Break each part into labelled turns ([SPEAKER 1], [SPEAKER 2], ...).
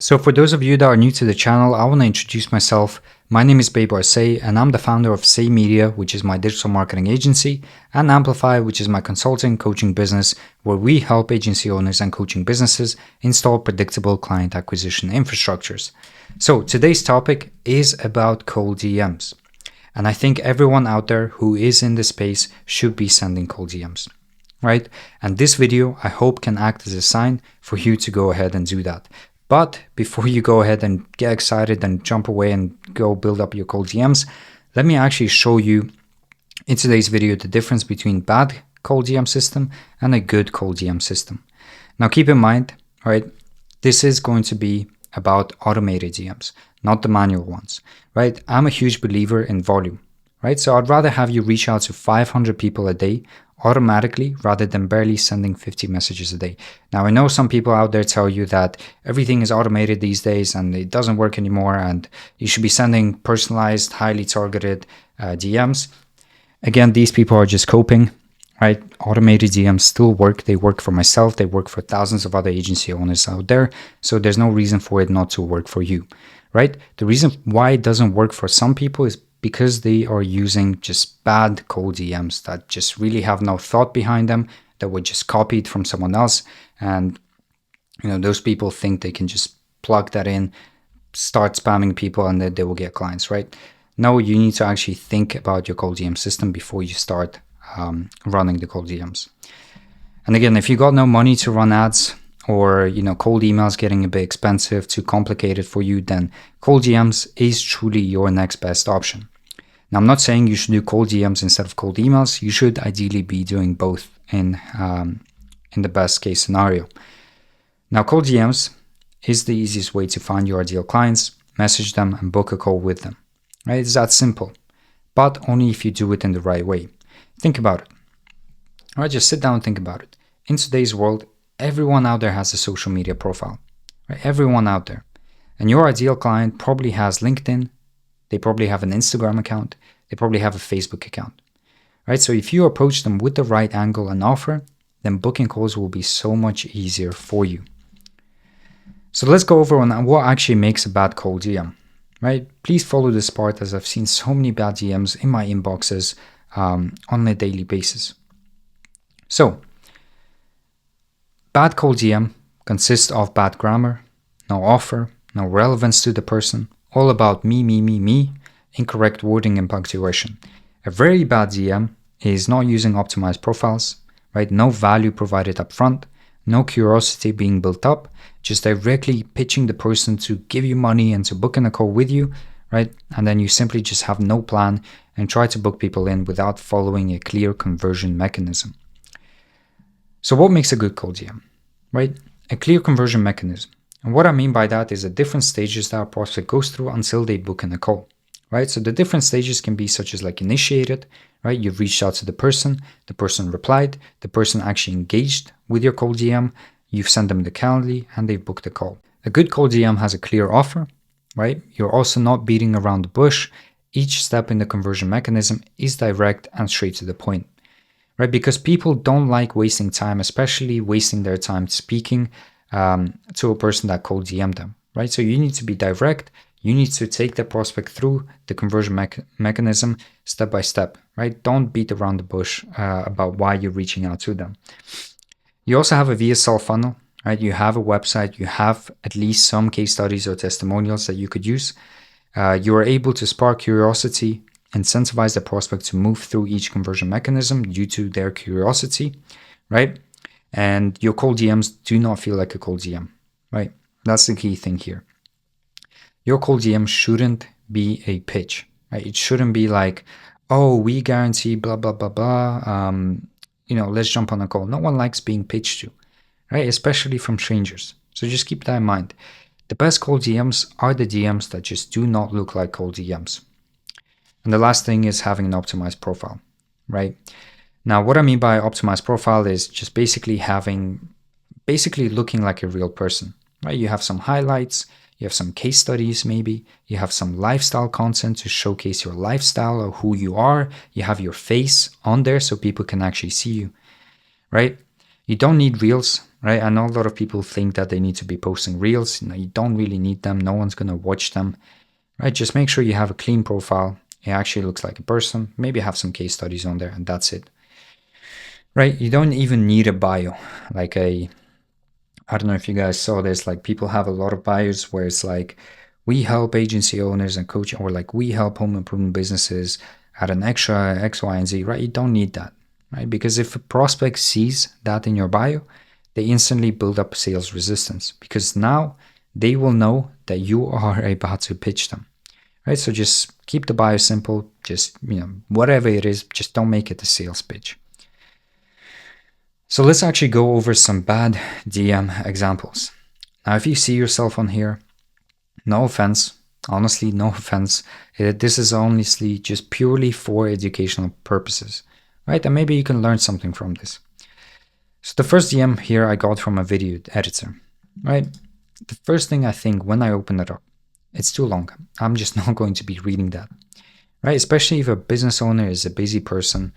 [SPEAKER 1] So for those of you that are new to the channel, I want to introduce myself. My name is Babar Say, and I'm the founder of Say Media, which is my digital marketing agency, and Amplify, which is my consulting coaching business, where we help agency owners and coaching businesses install predictable client acquisition infrastructures. So today's topic is about cold DMs. And I think everyone out there who is in this space should be sending cold DMs, right? And this video, I hope, can act as a sign for you to go ahead and do that. But before you go ahead and get excited and jump away and go build up your cold DMs, let me actually show you in today's video the difference between bad cold DM system and a good cold DM system. Now keep in mind, all right, this is going to be about automated DMs, not the manual ones, right? I'm a huge believer in volume, right? So I'd rather have you reach out to 500 people a day automatically rather than barely sending 50 messages a day. Now, I know some people out there tell you that everything is automated these days and it doesn't work anymore and you should be sending personalized, highly targeted DMs. Again, these people are just coping, right? Automated DMs still work. They work for myself. They work for thousands of other agency owners out there. So there's no reason for it not to work for you, right? The reason why it doesn't work for some people is because they are using just bad cold DMs that just really have no thought behind them, that were just copied from someone else. And, those people think they can just plug that in, start spamming people, and then they will get clients, right? No, you need to actually think about your cold DM system before you start running the cold DMs. And again, if you got no money to run ads, or cold emails getting a bit expensive, too complicated for you, then cold DMs is truly your next best option. Now, I'm not saying you should do cold DMs instead of cold emails. You should ideally be doing both in the best case scenario. Now, cold DMs is the easiest way to find your ideal clients, message them, and book a call with them. Right? It's that simple, but only if you do it in the right way. Think about it. All right, just sit down and think about it. In today's world, everyone out there has a social media profile, right? Everyone out there. And your ideal client probably has LinkedIn. They probably have an Instagram account. They probably have a Facebook account, right? So if you approach them with the right angle and offer, then booking calls will be so much easier for you. So let's go over on what actually makes a bad cold DM, right? Please follow this part, as I've seen so many bad DMs in my inboxes on a daily basis. So, bad cold DM consists of bad grammar, no offer, no relevance to the person, all about me, incorrect wording and punctuation. A very bad DM is not using optimized profiles, right? No value provided up front, no curiosity being built up, just directly pitching the person to give you money and to book in a call with you, right? And then you simply just have no plan and try to book people in without following a clear conversion mechanism. So what makes a good cold DM, right? A clear conversion mechanism. And what I mean by that is the different stages that a prospect goes through until they book in a call, right? So the different stages can be such as like initiated, right? You've reached out to the person replied, the person actually engaged with your cold DM, you've sent them the Calendly, and they've booked the call. A good cold DM has a clear offer, right? You're also not beating around the bush. Each step in the conversion mechanism is direct and straight to the point, right? Because people don't like wasting time, especially wasting their time speaking to a person that cold DM'd them, right? So you need to be direct. You need to take the prospect through the conversion mechanism step by step, right? Don't beat around the bush about why you're reaching out to them. You also have a VSL funnel, right? You have a website. You have at least some case studies or testimonials that you could use. You are able to spark curiosity, incentivize the prospect to move through each conversion mechanism due to their curiosity, right? And your cold DMs do not feel like a cold DM, right? That's the key thing here. Your cold DM shouldn't be a pitch, right? It shouldn't be like, oh, we guarantee blah, blah, blah, blah. Let's jump on a call. No one likes being pitched to, right? Especially from strangers. So just keep that in mind. The best cold DMs are the DMs that just do not look like cold DMs. And the last thing is having an optimized profile, right? Now, what I mean by optimized profile is just basically looking like a real person, right? You have some highlights, you have some case studies maybe, you have some lifestyle content to showcase your lifestyle or who you are, you have your face on there so people can actually see you, right? You don't need reels, right? I know a lot of people think that they need to be posting reels. You don't really need them. No one's going to watch them, right? Just make sure you have a clean profile. It actually looks like a person. Maybe have some case studies on there, and that's it, right? You don't even need a bio. I don't know if you guys saw this, like people have a lot of bios where it's like, we help agency owners and coaching, or like we help home improvement businesses at an extra X, Y, and Z, right? You don't need that, right? Because if a prospect sees that in your bio, they instantly build up sales resistance because now they will know that you are about to pitch them, right? So just keep the bio simple. Just, whatever it is, just don't make it a sales pitch. So let's actually go over some bad DM examples. Now, if you see yourself on here, no offense, honestly, no offense. This is honestly just purely for educational purposes, right? And maybe you can learn something from this. So the first DM here I got from a video editor, right? The first thing I think when I open it up, it's too long. I'm just not going to be reading that, right? Especially if a business owner is a busy person,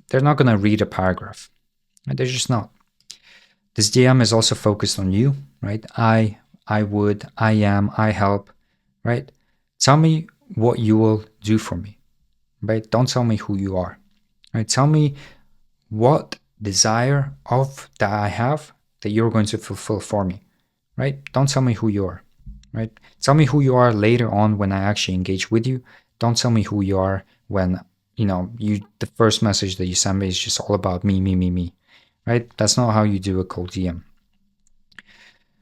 [SPEAKER 1] they're not going to read a paragraph. Right? They're just not. This DM is also focused on you, right? I would, I am, I help, right? Tell me what you will do for me, right? Don't tell me who you are, right? Tell me what desire of that I have that you're going to fulfill for me, right? Don't tell me who you are, right? Tell me who you are later on when I actually engage with you. Don't tell me who you are when, the first message that you send me is just all about me, right? That's not how you do a cold DM.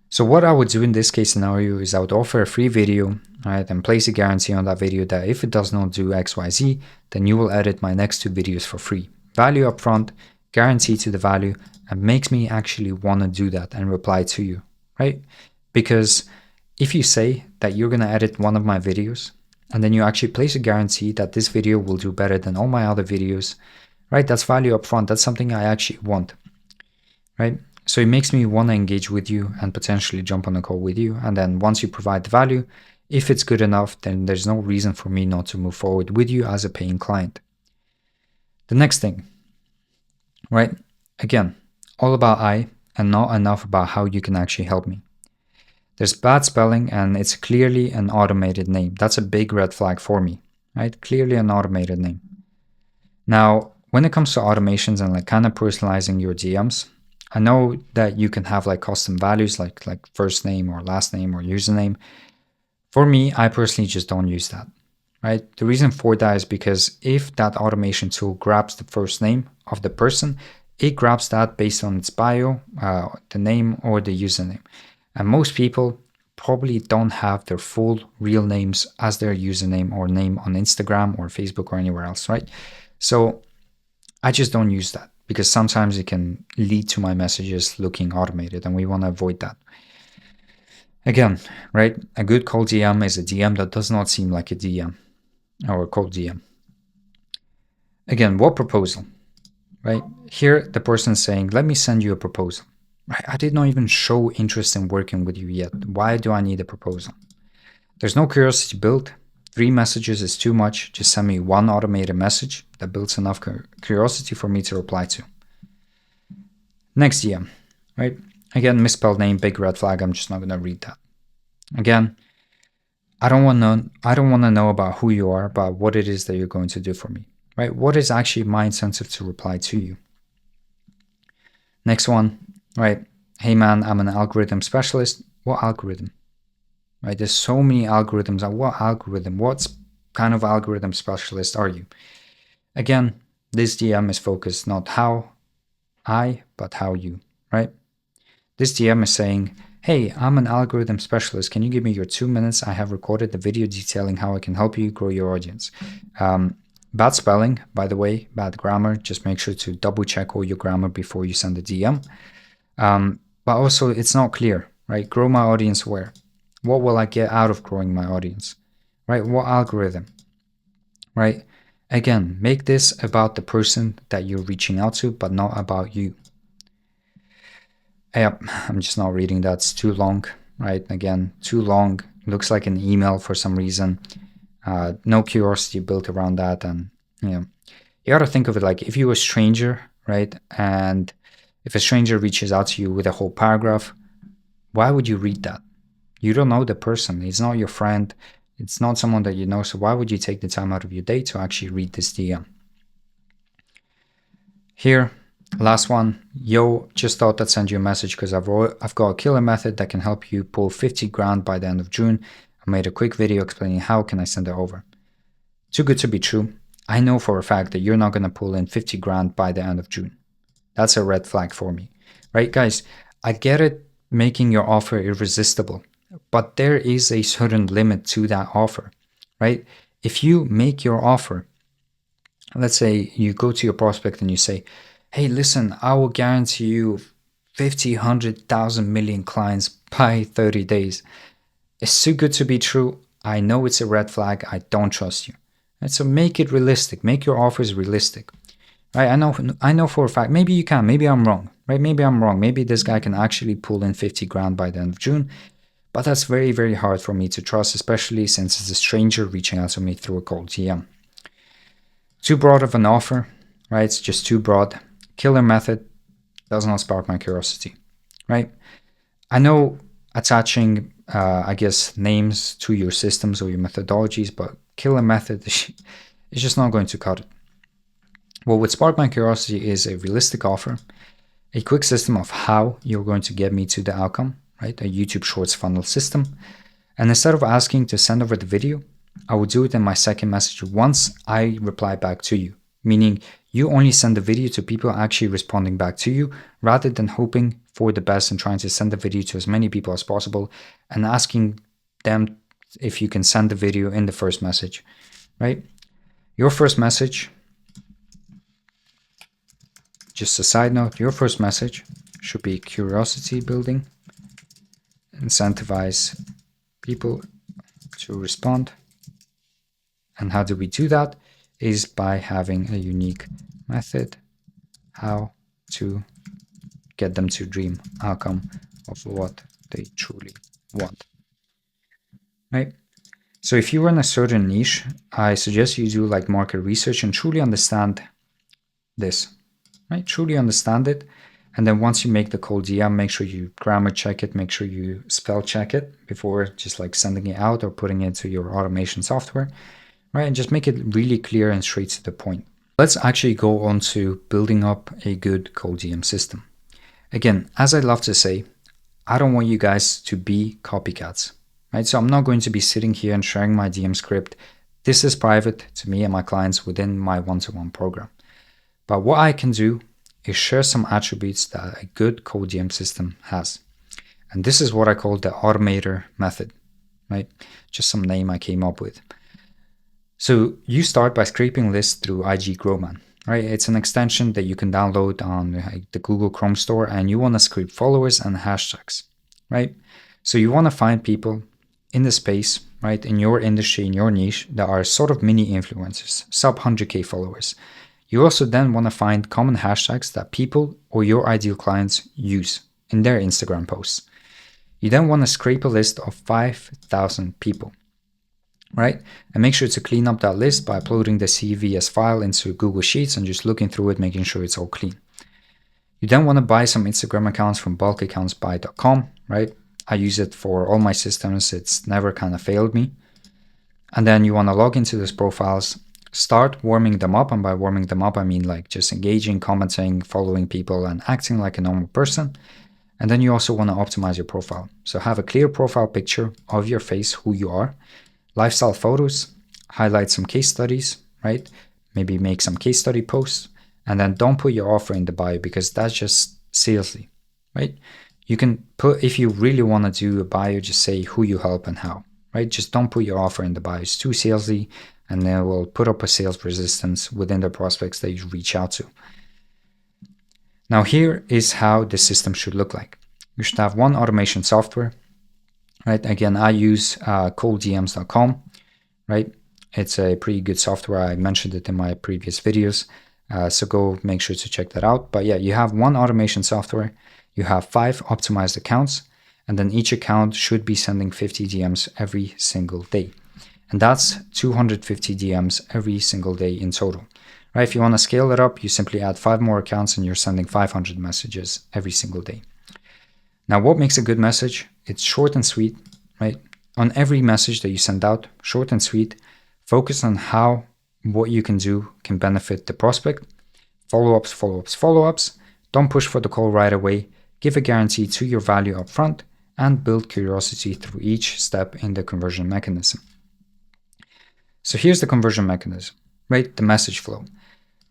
[SPEAKER 1] So what I would do in this case scenario is I would offer a free video, right, and place a guarantee on that video that if it does not do XYZ, then you will edit my next 2 videos for free. Value upfront, guarantee to the value, and makes me actually want to do that and reply to you, right? Because if you say that you're going to edit one of my videos, and then you actually place a guarantee that this video will do better than all my other videos, right? That's value upfront. That's something I actually want, right? So it makes me want to engage with you and potentially jump on a call with you. And then once you provide the value, if it's good enough, then there's no reason for me not to move forward with you as a paying client. The next thing, right? Again, all about I and not enough about how you can actually help me. There's bad spelling and it's clearly an automated name. That's a big red flag for me, right? Clearly an automated name. Now, when it comes to automations and like kind of personalizing your DMs, I know that you can have like custom values like first name or last name or username. For me, I personally just don't use that, right? The reason for that is because if that automation tool grabs the first name of the person, it grabs that based on its bio, the name or the username. And most people probably don't have their full real names as their username or name on Instagram or Facebook or anywhere else, right? So I just don't use that because sometimes it can lead to my messages looking automated and we want to avoid that. Again, right? A good cold DM is a DM that does not seem like a DM or a cold DM. Again, what proposal, right? Here, the person is saying, let me send you a proposal. Right? I did not even show interest in working with you yet. Why do I need a proposal? There's no curiosity built. 3 messages is too much. Just send me 1 automated message that builds enough curiosity for me to reply to. Next DM, right? Again, misspelled name, big red flag. I'm just not going to read that. Again, I don't want to know about who you are, but what it is that you're going to do for me, right? What is actually my incentive to reply to you? Next one, right? Hey man, I'm an algorithm specialist. What algorithm? Right? There's so many algorithms. What algorithm? What kind of algorithm specialist are you? Again, this DM is focused not how I, but how you, right? This DM is saying, hey, I'm an algorithm specialist. Can you give me your 2 minutes? I have recorded the video detailing how I can help you grow your audience. Bad spelling, by the way, bad grammar. Just make sure to double check all your grammar before you send the DM. But also, it's not clear, right? Grow my audience where? What will I get out of growing my audience, right? What algorithm, right? Again, make this about the person that you're reaching out to, but not about you. Yep, I'm just not reading that. It's too long, right? Again, too long. Looks like an email for some reason. No curiosity built around that. And, you got to think of it like if you were a stranger, right? And If a stranger reaches out to you with a whole paragraph, why would you read that? You don't know the person. It's not your friend. It's not someone that you know. So why would you take the time out of your day to actually read this DM? Here, last one. Yo, just thought I'd send you a message because I've got a killer method that can help you pull 50 grand by the end of June. I made a quick video explaining how can I send it over. Too good to be true. I know for a fact that you're not going to pull in 50 grand by the end of June. That's a red flag for me, right? Guys, I get it making your offer irresistible, but there is a certain limit to that offer, right? If you make your offer, let's say you go to your prospect and you say, hey, listen, I will guarantee you 50, 100,000 million clients by 30 days. It's too good to be true. I know it's a red flag. I don't trust you. Right? So make it realistic. Make your offers realistic. Right? I know for a fact, maybe you can, maybe I'm wrong, right? Maybe I'm wrong. Maybe this guy can actually pull in 50 grand by the end of June. But that's very, very hard for me to trust, especially since it's a stranger reaching out to me through a cold DM. Too broad of an offer, right? It's just too broad. Killer method does not spark my curiosity, right? I know attaching, names to your systems or your methodologies, but killer method is just not going to cut it. What would spark my curiosity is a realistic offer, a quick system of how you're going to get me to the outcome, right? A YouTube Shorts funnel system. And instead of asking to send over the video, I will do it in my second message once I reply back to you, meaning you only send the video to people actually responding back to you rather than hoping for the best and trying to send the video to as many people as possible and asking them if you can send the video in the first message, right? Your first message, just a side note, your first message should be curiosity building, incentivize people to respond. And how do we do that? Is by having a unique method how to get them to dream outcome of what they truly want, right? So if you are in a certain niche, I suggest you do like market research and truly understand this, right? Truly understand it. And then once you make the cold DM, make sure you grammar check it, make sure you spell check it before just like sending it out or putting it into your automation software, right? And just make it really clear and straight to the point. Let's actually go on to building up a good cold DM system. Again, as I love to say, I don't want you guys to be copycats, right? So I'm not going to be sitting here and sharing my DM script. This is private to me and my clients within my one-to-one program. But what I can do is share some attributes that a good cold DM system has. And this is what I call the automator method, right? Just some name I came up with. So you start by scraping lists through IG Growman, right? It's an extension that you can download on the Google Chrome store, and you want to scrape followers and hashtags, right? So you want to find people in the space, right, in your industry, in your niche, that are sort of mini influencers, sub 100K followers. You also then want to find common hashtags that people or your ideal clients use in their Instagram posts. You then want to scrape a list of 5,000 people, right? And make sure to clean up that list by uploading the CVS file into Google Sheets and just looking through it, making sure it's all clean. You then want to buy some Instagram accounts from bulkaccountsbuy.com, right? I use it for all my systems. It's never kind of failed me. And then you want to log into those profiles, start warming them up. And by warming them up, I mean like just engaging, commenting, following people, and acting like a normal person. And then you also want to optimize your profile. So have a clear profile picture of your face, who you are, lifestyle photos, highlight some case studies, right? Maybe make some case study posts, and then don't put your offer in the bio because that's just salesy, right? You can put, if you really want to do a bio, just say who you help and how, right? Just don't put your offer in the bio. It's too salesy, and then it will put up a sales resistance within the prospects that you reach out to. Now here is how the system should look like. You should have one automation software, right? Again, I use colddms.com, right? It's a pretty good software. I mentioned it in my previous videos. So go make sure to check that out. But yeah, you have one automation software. You have 5 optimized accounts, and then each account should be sending 50 DMs every single day. And that's 250 DMs every single day in total, right? If you want to scale it up, you simply add 5 more accounts and you're sending 500 messages every single day. Now, what makes a good message? It's short and sweet, right? On every message that you send out, short and sweet, focus on how what you can do can benefit the prospect. Follow-ups, follow-ups, follow-ups. Don't push for the call right away. Give a guarantee to your value up front and build curiosity through each step in the conversion mechanism. So here's the conversion mechanism, right? The message flow.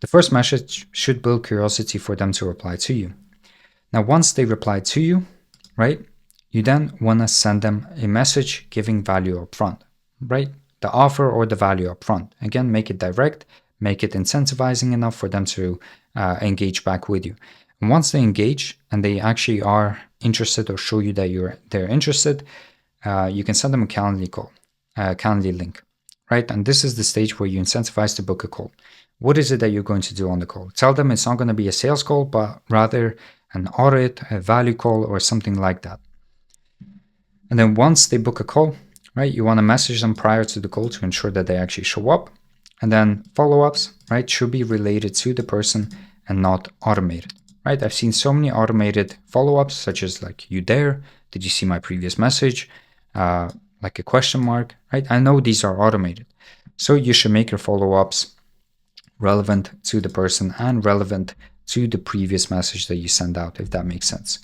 [SPEAKER 1] The first message should build curiosity for them to reply to you. Now, once they reply to you, right, you then want to send them a message giving value up front, right? The offer or the value up front. Again, make it direct, make it incentivizing enough for them to engage back with you. And once they engage and they actually are interested or show you that they're interested, you can send them a Calendly call, a Calendly link, right? And this is the stage where you incentivize to book a call. What is it that you're going to do on the call? Tell them it's not going to be a sales call, but rather an audit, a value call, or something like that. And then once they book a call, right, you want to message them prior to the call to ensure that they actually show up. And then follow-ups, right, should be related to the person and not automated, right? I've seen so many automated follow-ups, such as like, you there? Did you see my previous message? Like a question mark, right? I know these are automated. So you should make your follow-ups relevant to the person and relevant to the previous message that you send out, if that makes sense.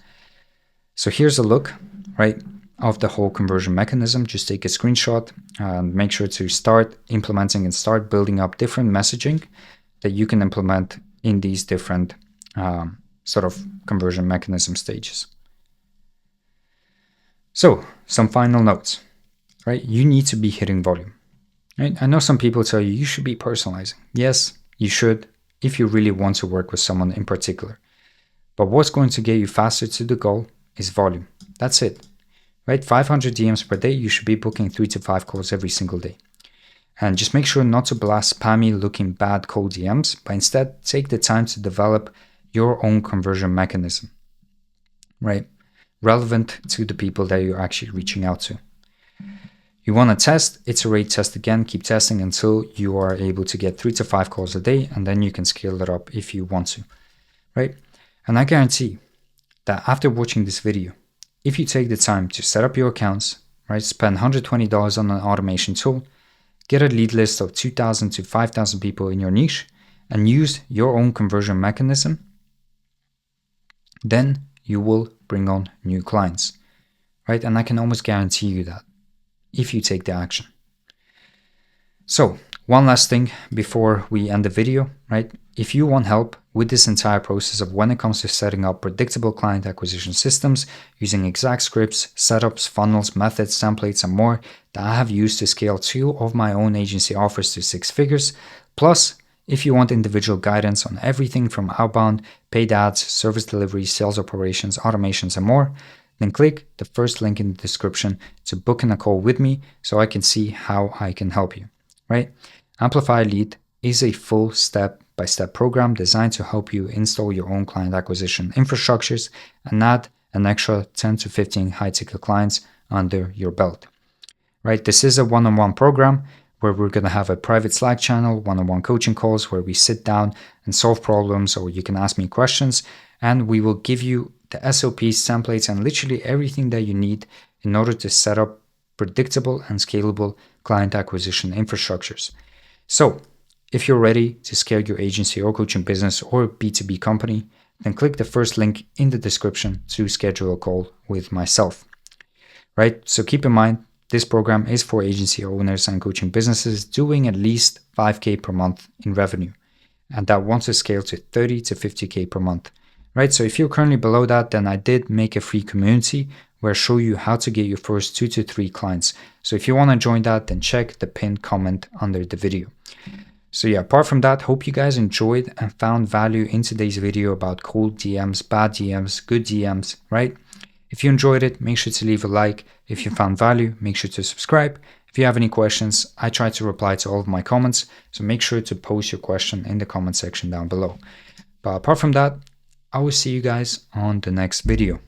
[SPEAKER 1] So here's a look, right, of the whole conversion mechanism. Just take a screenshot and make sure to start implementing and start building up different messaging that you can implement in these different sort of conversion mechanism stages. So some final notes, right? You need to be hitting volume, right? I know some people tell you should be personalizing. Yes, you should, if you really want to work with someone in particular. But what's going to get you faster to the goal is volume. That's it, right? 500 DMs per day, you should be booking 3 to 5 calls every single day. And just make sure not to blast spammy looking bad cold DMs, but instead take the time to develop your own conversion mechanism, right? Relevant to the people that you're actually reaching out to. You want to test, iterate, test again, keep testing until you are able to get 3 to 5 calls a day, and then you can scale it up if you want to, right? And I guarantee that after watching this video, if you take the time to set up your accounts, right, spend $120 on an automation tool, get a lead list of 2,000 to 5,000 people in your niche, and use your own conversion mechanism, then you will bring on new clients, right? And I can almost guarantee you that if you take the action. So one last thing before we end the video, right? If you want help with this entire process of when it comes to setting up predictable client acquisition systems using exact scripts, setups, funnels, methods, templates, and more that I have used to scale 2 of my own agency offers to 6 figures, plus if you want individual guidance on everything from outbound, paid ads, service delivery, sales operations, automations, and more, then click the first link in the description to book in a call with me so I can see how I can help you, right? Amplify Lead is a full step-by-step program designed to help you install your own client acquisition infrastructures and add an extra 10 to 15 high-ticket clients under your belt, right? This is a one-on-one program where we're going to have a private Slack channel, one-on-one coaching calls where we sit down and solve problems, or you can ask me questions, and we will give you the SOPs, templates, and literally everything that you need in order to set up predictable and scalable client acquisition infrastructures. So if you're ready to scale your agency or coaching business or B2B company, then click the first link in the description to schedule a call with myself, right? So keep in mind, this program is for agency owners and coaching businesses doing at least 5K per month in revenue, and that wants to scale to 30 to 50K per month, right? So if you're currently below that, then I did make a free community where I show you how to get your first 2 to 3 clients. So if you want to join that, then check the pinned comment under the video. So yeah, apart from that, hope you guys enjoyed and found value in today's video about cold DMs, bad DMs, good DMs, right? If you enjoyed it, make sure to leave a like. If you found value, make sure to subscribe. If you have any questions, I try to reply to all of my comments, so make sure to post your question in the comment section down below. But apart from that, I will see you guys on the next video.